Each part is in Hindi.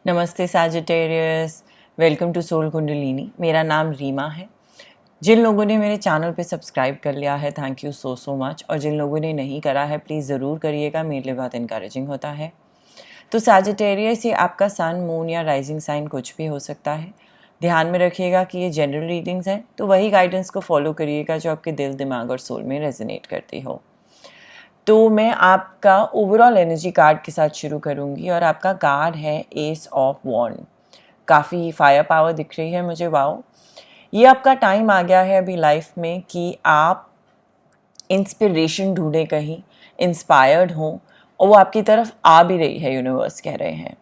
नमस्ते Sagittarius, welcome to soul Kundalini. मेरा नाम रीमा है। जिन लोगों ने मेरे चैनल पे सब्सक्राइब कर लिया है, थैंक यू सो मच। और जिन लोगों ने नहीं करा है, प्लीज़ ज़रूर करिएगा, मेरे लिए बहुत इनकरेजिंग होता है। तो सैजिटेरियस, ये आपका सन, मून या राइजिंग साइन कुछ भी हो सकता है। ध्यान में रखिएगा कि ये जनरल रीडिंग्स हैं, तो वही गाइडेंस को फॉलो करिएगा जो आपके दिल, दिमाग और सोल में रेजोनेट करती हो। तो मैं आपका ओवरऑल एनर्जी कार्ड के साथ शुरू करूंगी और आपका कार्ड है एस ऑफ वॉन्ड। काफ़ी फायर पावर दिख रही है मुझे, वाओ। ये आपका टाइम आ गया है अभी लाइफ में कि आप इंस्पिरेशन ढूंढें, कहीं इंस्पायर्ड हों, और वो आपकी तरफ आ भी रही है, यूनिवर्स कह रहे हैं।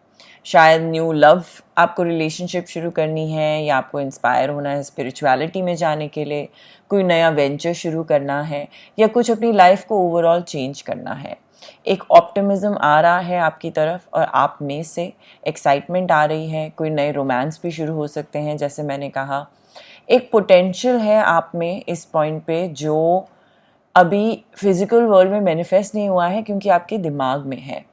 शायद न्यू लव आपको रिलेशनशिप शुरू करनी है, या आपको इंस्पायर होना है स्पिरिचुअलिटी में जाने के लिए, कोई नया वेंचर शुरू करना है, या कुछ अपनी लाइफ को ओवरऑल चेंज करना है। एक ऑप्टिमिज्म आ रहा है आपकी तरफ और आप में से एक्साइटमेंट आ रही है। कोई नए रोमांस भी शुरू हो सकते हैं, जैसे मैंने कहा। एक पोटेंशियल है आप में इस पॉइंट पे जो अभी फिजिकल वर्ल्ड में मैनिफेस्ट नहीं हुआ है, क्योंकि आपके दिमाग में है।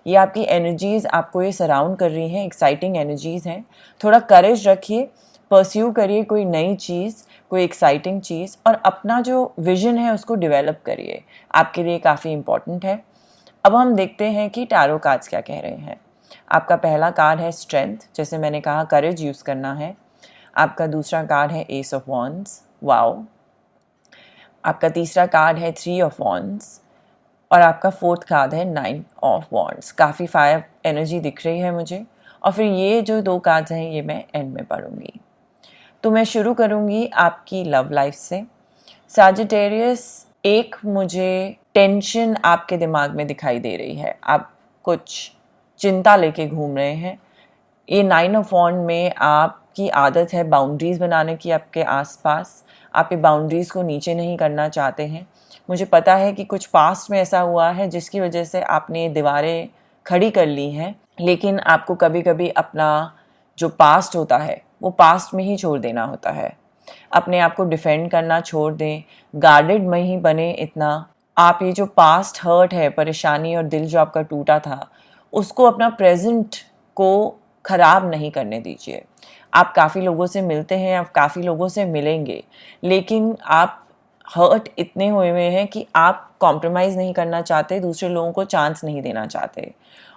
ये आपकी एनर्जीज आपको ये सराउंड कर रही हैं, एक्साइटिंग एनर्जीज हैं। थोड़ा करेज रखिए, परस्यू करिए कोई नई चीज़, कोई एक्साइटिंग चीज़, और अपना जो विजन है उसको डेवलप करिए। आपके लिए काफ़ी इम्पॉर्टेंट है। अब हम देखते हैं कि टैरो कार्ड्स क्या कह रहे हैं। आपका पहला कार्ड है स्ट्रेंथ, जैसे मैंने कहा करेज यूज़ करना है। आपका दूसरा कार्ड है एस ऑफ वॉन्ड्स, वाओ। आपका तीसरा कार्ड है थ्री ऑफ वॉन्ड्स, और आपका फोर्थ कार्ड है नाइन ऑफ वॉन्ड्स। काफ़ी फायर एनर्जी दिख रही है मुझे। और फिर ये जो दो कार्ड्स हैं ये मैं एंड में पढ़ूंगी। तो मैं शुरू करूंगी आपकी लव लाइफ से। सैजिटेरियस, एक मुझे टेंशन आपके दिमाग में दिखाई दे रही है। आप कुछ चिंता लेके घूम रहे हैं। ये नाइन ऑफ वॉन्ड में आपकी आदत है बाउंड्रीज़ बनाने की आपके आसपास। आप ये बाउंड्रीज़ को नीचे नहीं करना चाहते हैं। मुझे पता है कि कुछ पास्ट में ऐसा हुआ है जिसकी वजह से आपने दीवारें खड़ी कर ली हैं, लेकिन आपको कभी कभी अपना जो पास्ट होता है वो पास्ट में ही छोड़ देना होता है। अपने आप को डिफेंड करना छोड़ दें, गार्डेड में ही बने इतना। आप ये जो पास्ट हर्ट है, परेशानी और दिल जो आपका टूटा था, उसको अपना प्रेजेंट को ख़राब नहीं करने दीजिए। आप काफ़ी लोगों से मिलते हैं, आप काफ़ी लोगों से मिलेंगे, लेकिन आप हर्ट इतने हुए हुए हैं कि आप कॉम्प्रोमाइज़ नहीं करना चाहते, दूसरे लोगों को चांस नहीं देना चाहते,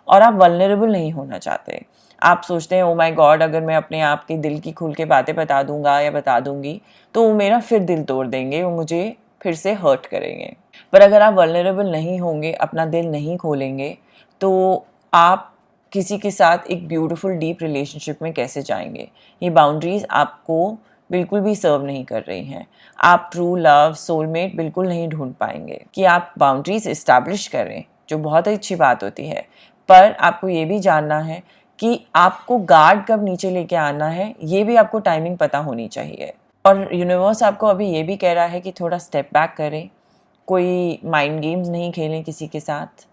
और आप वल्नरेबल नहीं होना चाहते। आप सोचते हैं ओ माय गॉड, अगर मैं अपने आप के दिल की खुल के बातें बता दूंगा या बता दूंगी तो वो मेरा फिर दिल तोड़ देंगे, वो मुझे फिर से हर्ट करेंगे। पर अगर आप वल्नरेबल नहीं होंगे, अपना दिल नहीं खोलेंगे, तो आप किसी के साथ एक ब्यूटीफुल डीप रिलेशनशिप में कैसे जाएंगे। ये बाउंड्रीज आपको बिल्कुल भी सर्व नहीं कर रही हैं। आप ट्रू लव, सोलमेट बिल्कुल नहीं ढूंढ पाएंगे। कि आप बाउंड्रीज इस्टेब्लिश करें, जो बहुत अच्छी बात होती है, पर आपको ये भी जानना है कि आपको गार्ड कब नीचे लेके आना है, ये भी आपको टाइमिंग पता होनी चाहिए। और यूनिवर्स आपको अभी ये भी कह रहा है कि थोड़ा स्टेप बैक करें, कोई माइंड गेम्स नहीं खेलें किसी के साथ।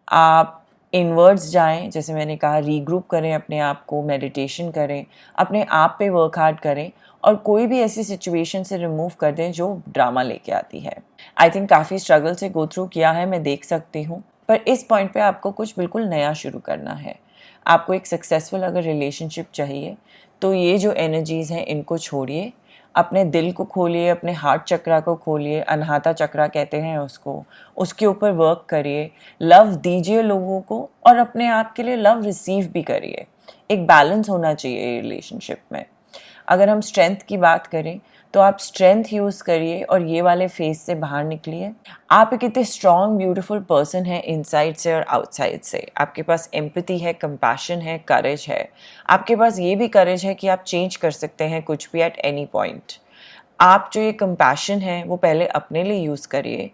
आप इनवर्ड्स जाएं, जैसे मैंने कहा, रीग्रुप करें अपने आप को, मेडिटेशन करें, अपने आप पे वर्क हार्ड करें, और कोई भी ऐसी सिचुएशन से रिमूव कर दें जो ड्रामा लेके आती है। आई थिंक काफ़ी स्ट्रगल से गो थ्रू किया है, मैं देख सकती हूँ, पर इस पॉइंट पे आपको कुछ बिल्कुल नया शुरू करना है। आपको एक सक्सेसफुल अगर रिलेशनशिप चाहिए, तो ये जो एनर्जीज़ हैं इनको छोड़िए, अपने दिल को खोलिए, अपने हार्ट चक्रा को खोलिए, अनहाता चक्रा कहते हैं उसको, उसके ऊपर वर्क करिए। लव दीजिए लोगों को, और अपने आप के लिए लव रिसीव भी करिए। एक बैलेंस होना चाहिए रिलेशनशिप में। अगर हम स्ट्रेंथ की बात करें, तो आप स्ट्रेंथ यूज़ करिए और ये वाले फेज से बाहर निकलिए। आप एक इतने स्ट्रॉन्ग ब्यूटीफुल पर्सन हैं, इनसाइड से और आउटसाइड से। आपके पास एम्पैथी है, कंपैशन है, करेज है। आपके पास ये भी करेज है कि आप चेंज कर सकते हैं कुछ भी एट एनी पॉइंट। आप जो ये कंपैशन है वो पहले अपने लिए यूज़ करिए,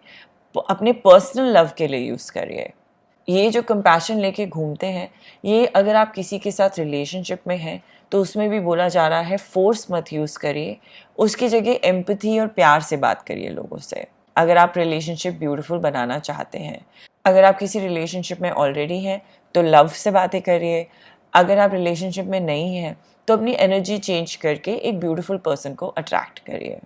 अपने पर्सनल लव के लिए यूज़ करिए। ये जो कंपैशन लेके घूमते हैं, ये अगर आप किसी के साथ रिलेशनशिप में हैं तो उसमें भी बोला जा रहा है फोर्स मत यूज़ करिए, उसकी जगह एम्पैथी और प्यार से बात करिए लोगों से। अगर आप रिलेशनशिप ब्यूटीफुल बनाना चाहते हैं, अगर आप किसी रिलेशनशिप में ऑलरेडी हैं तो लव से बातें करिए। अगर आप रिलेशनशिप में नहीं हैं तो अपनी एनर्जी चेंज करके एक ब्यूटीफुल पर्सन को अट्रैक्ट करिए।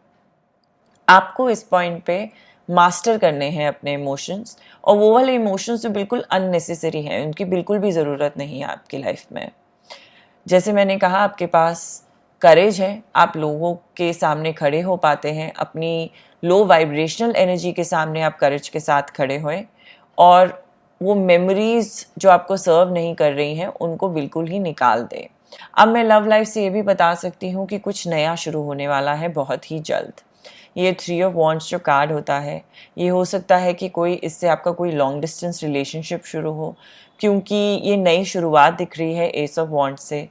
आपको इस पॉइंट पे मास्टर करने हैं अपने इमोशंस, और वो वाले इमोशंस जो बिल्कुल अननेसेसरी हैं, उनकी बिल्कुल भी ज़रूरत नहीं है आपकी लाइफ में। जैसे मैंने कहा, आपके पास करेज है, आप लोगों के सामने खड़े हो पाते हैं, अपनी लो वाइब्रेशनल एनर्जी के सामने आप करेज के साथ खड़े हुए और वो मेमोरीज जो आपको सर्व नहीं कर रही हैं उनको बिल्कुल ही निकाल दें। अब मैं लव लाइफ से ये भी बता सकती हूँ कि कुछ नया शुरू होने वाला है बहुत ही जल्द। ये 3 ऑफ वॉन्ड्स जो कार्ड होता है, ये हो सकता है कि कोई इससे आपका कोई लॉन्ग डिस्टेंस रिलेशनशिप शुरू हो, क्योंकि ये नई शुरुआत दिख रही है एस ऑफ वॉन्ड्स से।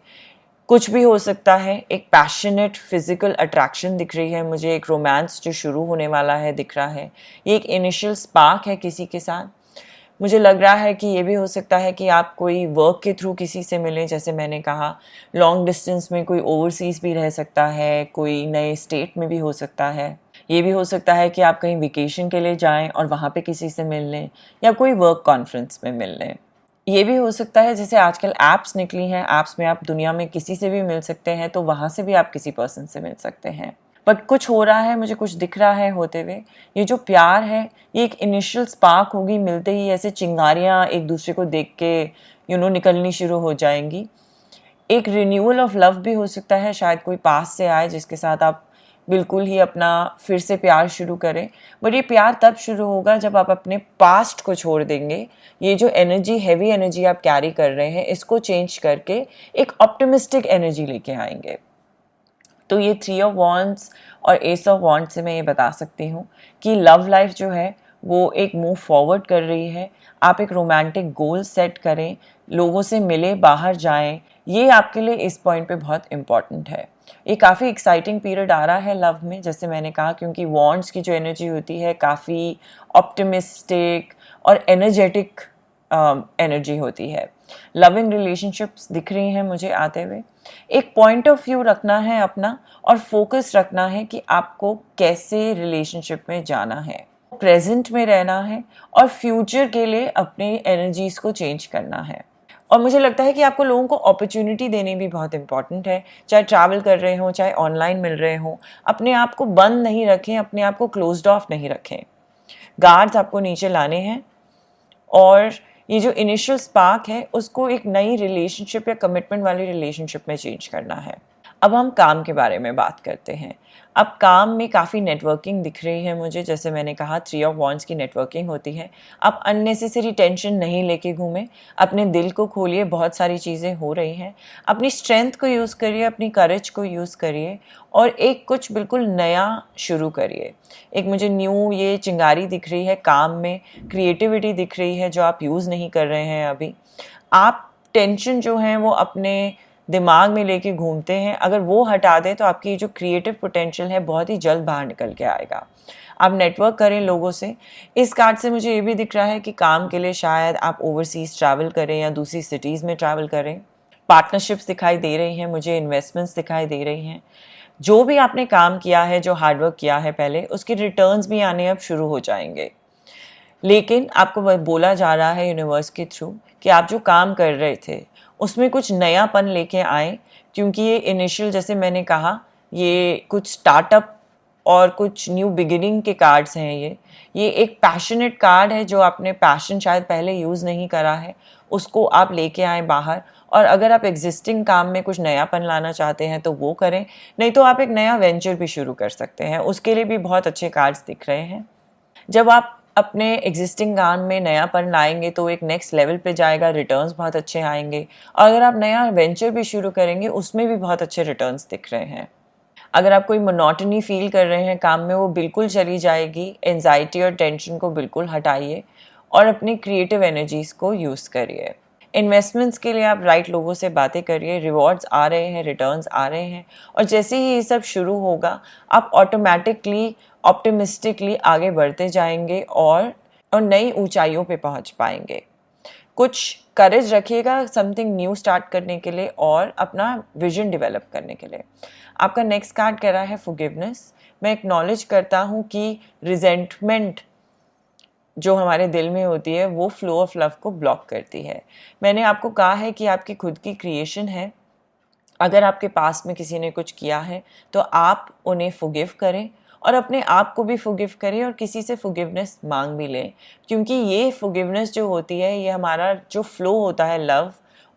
कुछ भी हो सकता है, एक पैशनेट फिजिकल अट्रैक्शन दिख रही है मुझे, एक रोमांस जो शुरू होने वाला है दिख रहा है, ये एक इनिशियल स्पार्क है किसी के साथ। मुझे लग रहा है कि ये भी हो सकता है कि आप कोई वर्क के थ्रू किसी से मिलें, जैसे मैंने कहा लॉन्ग डिस्टेंस में कोई ओवरसीज़ भी रह सकता है, कोई नए स्टेट में भी हो सकता है। ये भी हो सकता है कि आप कहीं वेकेशन के लिए जाएं और वहाँ पे किसी से मिल लें या कोई वर्क कॉन्फ्रेंस में मिल लें। ये भी हो सकता है जैसे आजकल ऐप्स निकली हैं, ऐप्स में आप दुनिया में किसी से भी मिल सकते हैं, तो वहाँ से भी आप किसी पर्सन से मिल सकते हैं। बट कुछ हो रहा है, मुझे कुछ दिख रहा है होते हुए। ये जो प्यार है ये एक इनिशियल स्पार्क होगी, मिलते ही ऐसे चिंगारियाँ एक दूसरे को देख के निकलनी शुरू हो जाएंगी। एक रिन्यूअल ऑफ लव भी हो सकता है, शायद कोई पास से आए जिसके साथ आप बिल्कुल ही अपना फिर से प्यार शुरू करें। बट ये प्यार तब शुरू होगा जब आप अपने पास्ट को छोड़ देंगे। ये जो एनर्जी, हैवी एनर्जी आप कैरी कर रहे हैं, इसको चेंज करके एक ऑप्टिमिस्टिक एनर्जी लेके आएंगे। तो ये 3 ऑफ वॉन्ड्स और एस ऑफ वॉन्ड्स से मैं ये बता सकती हूँ कि लव लाइफ जो है वो एक मूव फॉरवर्ड कर रही है। आप एक रोमांटिक गोल सेट करें, लोगों से मिले, बाहर जाएं, ये आपके लिए इस पॉइंट पे बहुत इम्पॉर्टेंट है। ये काफ़ी एक्साइटिंग पीरियड आ रहा है लव में, जैसे मैंने कहा, क्योंकि वॉन्ड्स की जो एनर्जी होती है काफ़ी ऑप्टिमिस्टिक और एनर्जेटिक एनर्जी होती है। लविंग रिलेशनशिप्स दिख रही हैं मुझे आते हुए। एक पॉइंट ऑफ व्यू रखना है अपना और फोकस रखना है कि आपको कैसे रिलेशनशिप में जाना है, प्रेजेंट में रहना है और फ्यूचर के लिए अपनी एनर्जीज को चेंज करना है। और मुझे लगता है कि आपको लोगों को अपॉर्चुनिटी देनी भी बहुत इंपॉर्टेंट है, चाहे ट्रैवल कर रहे हो, चाहे ऑनलाइन मिल रहे हो। अपने आप को बंद नहीं रखें, अपने आप को क्लोज्ड ऑफ नहीं रखें। गार्ड्स आपको नीचे लाने हैं और ये जो इनिशियल स्पार्क है उसको एक नई रिलेशनशिप या कमिटमेंट वाली रिलेशनशिप में चेंज करना है। अब हम काम के बारे में बात करते हैं। अब काम में काफ़ी नेटवर्किंग दिख रही है मुझे, जैसे मैंने कहा 3 ऑफ वॉन्ड्स की नेटवर्किंग होती है। आप अननेसेसरी टेंशन नहीं लेके घूमें, अपने दिल को खोलिए, बहुत सारी चीज़ें हो रही हैं। अपनी स्ट्रेंथ को यूज़ करिए, अपनी करेज को यूज़ करिए और एक कुछ बिल्कुल नया शुरू करिए। एक मुझे न्यू ये चिंगारी दिख रही है काम में, क्रिएटिविटी दिख रही है जो आप यूज़ नहीं कर रहे हैं अभी। आप टेंशन जो है वो अपने दिमाग में लेके घूमते हैं, अगर वो हटा दें तो आपकी जो क्रिएटिव पोटेंशियल है बहुत ही जल्द बाहर निकल के आएगा। आप नेटवर्क करें लोगों से। इस कार्ड से मुझे ये भी दिख रहा है कि काम के लिए शायद आप ओवरसीज ट्रैवल करें या दूसरी सिटीज़ में ट्रैवल करें। पार्टनरशिप्स दिखाई दे रही हैं मुझे, इन्वेस्टमेंट्स दिखाई दे रही हैं। जो भी आपने काम किया है, जो हार्डवर्क किया है पहले, उसके रिटर्न्स भी आने अब शुरू हो जाएंगे। लेकिन आपको बोला जा रहा है यूनिवर्स के थ्रू कि आप जो काम कर रहे थे उसमें कुछ नयापन लेके आए, क्योंकि ये इनिशियल, जैसे मैंने कहा, ये कुछ स्टार्टअप और कुछ न्यू बिगिनिंग के कार्ड्स हैं। ये एक पैशनेट कार्ड है, जो आपने पैशन शायद पहले यूज़ नहीं करा है उसको आप लेके आए बाहर। और अगर आप एग्जिस्टिंग काम में कुछ नयापन लाना चाहते हैं तो वो करें, नहीं तो आप एक नया वेंचर भी शुरू कर सकते हैं, उसके लिए भी बहुत अच्छे कार्ड्स दिख रहे हैं। जब आप अपने एग्जिस्टिंग काम में नयापन लाएंगे तो एक नेक्स्ट लेवल पे जाएगा, रिटर्न्स बहुत अच्छे आएंगे। और अगर आप नया वेंचर भी शुरू करेंगे उसमें भी बहुत अच्छे रिटर्न्स दिख रहे हैं। अगर आप कोई मोनोटनी फील कर रहे हैं काम में, वो बिल्कुल चली जाएगी। एंजाइटी और टेंशन को बिल्कुल हटाइए और अपनी क्रिएटिव एनर्जीज को यूज़ करिए। इन्वेस्टमेंट्स के लिए आप राइट लोगों से बातें करिए, रिवॉर्ड्स आ रहे हैं, रिटर्न्स आ रहे हैं। और जैसे ही ये सब शुरू होगा आप ऑटोमेटिकली, ऑप्टिमिस्टिकली आगे बढ़ते जाएंगे और नई ऊंचाइयों पे पहुंच पाएंगे। कुछ करेज रखिएगा समथिंग न्यू स्टार्ट करने के लिए और अपना विजन डेवलप करने के लिए। आपका नेक्स्ट कार्ड कह रहा है फॉरगिवनेस। मैं एक्नॉलेज करता हूँ कि रिजेंटमेंट जो हमारे दिल में होती है वो फ्लो ऑफ लव को ब्लॉक करती है। मैंने आपको कहा है कि आपकी खुद की क्रिएशन है। अगर आपके पास में किसी ने कुछ किया है तो आप उन्हें फॉरगिव करें और अपने आप को भी फॉरगिव करें और किसी से फॉरगिवनेस मांग भी लें, क्योंकि ये फॉरगिवनेस जो होती है ये हमारा जो फ्लो होता है लव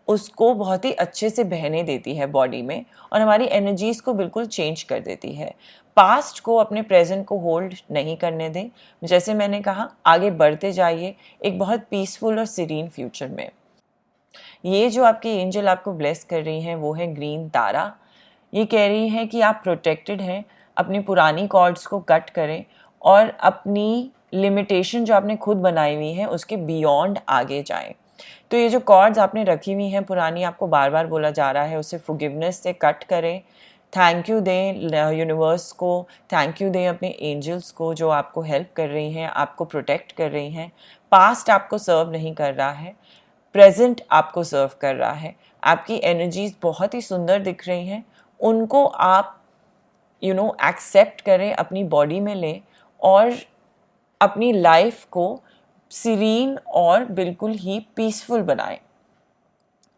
उसको बहुत ही अच्छे से बहने देती है बॉडी में और हमारी एनर्जीज़ को बिल्कुल चेंज कर देती है। पास्ट को, अपने प्रेजेंट को होल्ड नहीं करने दें। जैसे मैंने कहा, आगे बढ़ते जाइए एक बहुत पीसफुल और सीरीन फ्यूचर में। ये जो आपकी एंजल आपको ब्लेस कर रही हैं वो है ग्रीन तारा। ये कह रही है कि आप प्रोटेक्टेड हैं, अपनी पुरानी कॉर्ड्स को कट करें और अपनी लिमिटेशन जो आपने खुद बनाई हुई है उसके बियॉन्ड आगे जाएं। तो ये जो कॉर्ड्स आपने रखी हुई हैं पुरानी, आपको बार बार बोला जा रहा है, उसे फॉरगिवनेस से कट करें। थैंक यू दें यूनिवर्स को, थैंक यू दें अपने एंजल्स को जो आपको हेल्प कर रही हैं, आपको प्रोटेक्ट कर रही हैं। पास्ट आपको सर्व नहीं कर रहा है, प्रेजेंट आपको सर्व कर रहा है। आपकी एनर्जीज बहुत ही सुंदर दिख रही हैं, उनको आप एक्सेप्ट करें, अपनी बॉडी में लें और अपनी लाइफ को सीरीन और बिल्कुल ही पीसफुल बनाएं।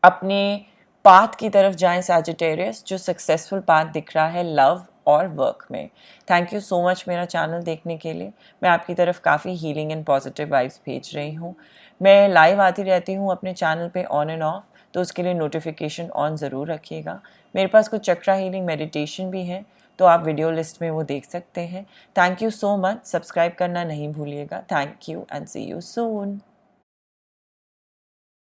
अपने पाथ की तरफ जाएं सैजिटेरियस, जो सक्सेसफुल पाथ दिख रहा है लव और वर्क में। थैंक यू सो मच मेरा चैनल देखने के लिए। मैं आपकी तरफ काफ़ी हीलिंग एंड पॉजिटिव वाइब्स भेज रही हूँ। मैं लाइव आती रहती हूँ अपने चैनल पे ऑन एंड ऑफ, तो उसके लिए नोटिफिकेशन ऑन ज़रूर रखिएगा। मेरे पास कुछ चक्रा हीलिंग मेडिटेशन भी हैं, तो आप वीडियो लिस्ट में वो देख सकते हैं। Thank you so much, subscribe करना नहीं भूलिएगा। Thank you and see you soon.